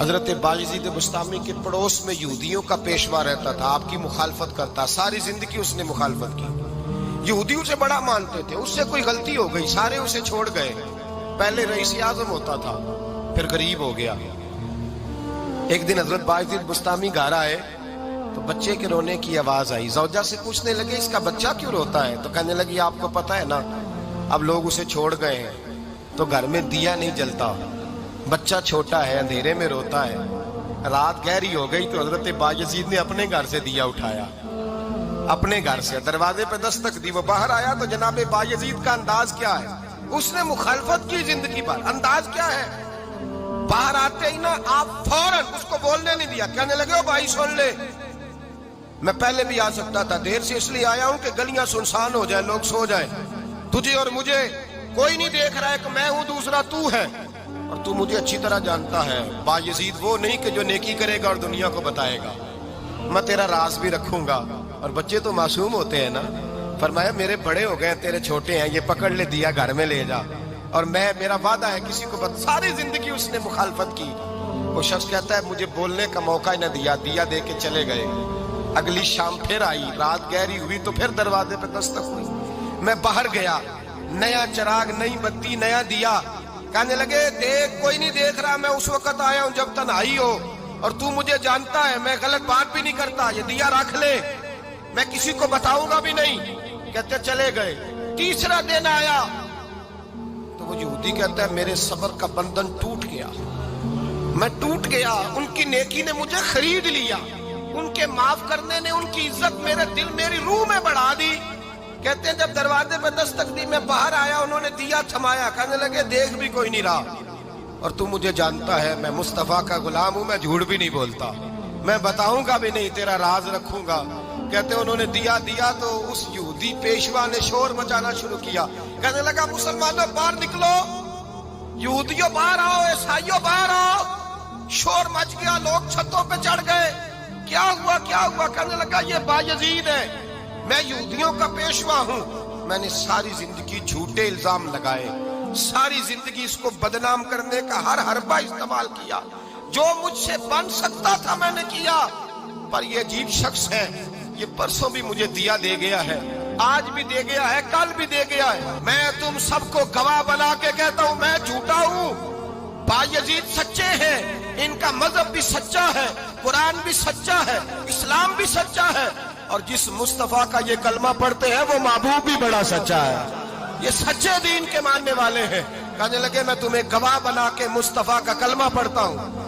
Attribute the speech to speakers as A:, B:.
A: حضرت بايزيد بسطامی کے پڑوس میں یہودیوں کا پیشوا رہتا تھا، آپ کی مخالفت کرتا، ساری زندگی اس نے مخالفت کی. یہودی اسے بڑا مانتے تھے، اس سے کوئی غلطی ہو گئی سارے اسے چھوڑ گئے. پہلے رئیس اعظم ہوتا تھا، پھر غریب ہو گیا. ایک دن حضرت بايزيد بسطامی گھر آئے تو بچے کے رونے کی آواز آئی. زوجہ سے پوچھنے لگے اس کا بچہ کیوں روتا ہے؟ تو کہنے لگی آپ کو پتہ ہے نا، اب لوگ اسے چھوڑ گئے ہیں تو گھر میں دیا نہیں جلتا، بچہ چھوٹا ہے اندھیرے میں روتا ہے. رات گہری ہو گئی تو حضرت بايزيد نے اپنے گھر سے دیا اٹھایا، اپنے گھر سے دروازے پہ دستک دی. وہ باہر آیا تو جناب بايزيد کا انداز کیا ہے؟ اس نے مخالفت کی زندگی پر. انداز کیا ہے؟ باہر آتے ہی نا آپ فوراً اس کو بولنے نہیں دیا. کہنے لگے او بھائی سن لے، میں پہلے بھی آ سکتا تھا، دیر سے اس لیے آیا ہوں کہ گلیاں سنسان ہو جائیں، لوگ سو جائیں. تجھے اور مجھے کوئی نہیں دیکھ رہا ہے کہ میں ہوں دوسرا تو ہے، اور تو مجھے اچھی طرح جانتا ہے. بايزيد وہ نہیں کہ جو نیکی کرے گا اور دنیا کو بتائے گا. میں تیرا راز بھی رکھوں گا. اور بچے تو معصوم ہوتے ہیں نا. فرمایا میرے بڑے ہو گئے، تیرے چھوٹے ہیں، یہ پکڑ لے دیا گھر میں لے جا، اور میرا وعدہ ہے کسی کو ساری زندگی اس نے مخالفت کی. وہ شخص کہتا ہے مجھے بولنے کا موقع ہی نہ دیا، دیا دے کے چلے گئے. اگلی شام پھر آئی، رات گہری ہوئی تو پھر دروازے پہ دستک ہوئی. میں باہر گیا، نیا چراغ، نئی بتی، نیا دیا. کہنے لگے دیکھ کوئی نہیں دیکھ رہا، میں اس وقت آیا ہوں جب تنہائی ہو، اور تو مجھے جانتا ہے میں غلط بات بھی نہیں کرتا. یہ دیا رکھ لے، میں کسی کو بتاؤں گا بھی نہیں. کہتے چلے گئے. تیسرا دن آیا تو وہ یہودی کہتا ہے میرے صبر کا بندھن ٹوٹ گیا، میں ٹوٹ گیا. ان کی نیکی نے مجھے خرید لیا، ان کے معاف کرنے نے ان کی عزت میرے دل میری روح میں بڑھا دی. کہتے ہیں جب دروازے پہ دستک دی میں باہر آیا، انہوں نے دیا تھمایا. کہنے لگے دیکھ بھی کوئی نہیں رہا، اور تو مجھے جانتا ہے میں مصطفیٰ کا غلام ہوں، میں جھوٹ بھی نہیں بولتا، میں بتاؤں گا بھی نہیں، تیرا راز رکھوں گا. کہتے ہیں انہوں نے دیا تو اس یہودی پیشوا نے شور مچانا شروع کیا. کہنے لگا مسلمانوں باہر نکلو، یہودیوں باہر آؤ، عیسائیوں باہر آؤ. شور مچ گیا، لوگ چھتوں پہ چڑھ گئے. کیا ہوا کیا ہوا؟ کہنے لگا یہ بايزيد ہے، میں یہودیوں کا پیشوا ہوں. میں نے ساری زندگی جھوٹے الزام لگائے، ساری زندگی اس کو بدنام کرنے کا ہر حربہ استعمال کیا، جو مجھ سے بن سکتا تھا میں نے کیا. پر یہ عجیب شخص ہے، یہ پرسوں بھی مجھے دیا دے گیا ہے، آج بھی دے گیا ہے، کل بھی دے گیا ہے. میں تم سب کو گواہ بنا کے کہتا ہوں میں جھوٹا ہوں. بايزيد سچے ہیں، ان کا مذہب بھی سچا ہے، قرآن بھی سچا ہے، اسلام بھی سچا ہے، اور جس مصطفیٰ کا یہ کلمہ پڑھتے ہیں وہ محبوب بھی بڑا سچا ہے. یہ سچے دین کے ماننے والے ہیں. کہنے لگے میں تمہیں گواہ بنا کے مصطفیٰ کا کلمہ پڑھتا ہوں.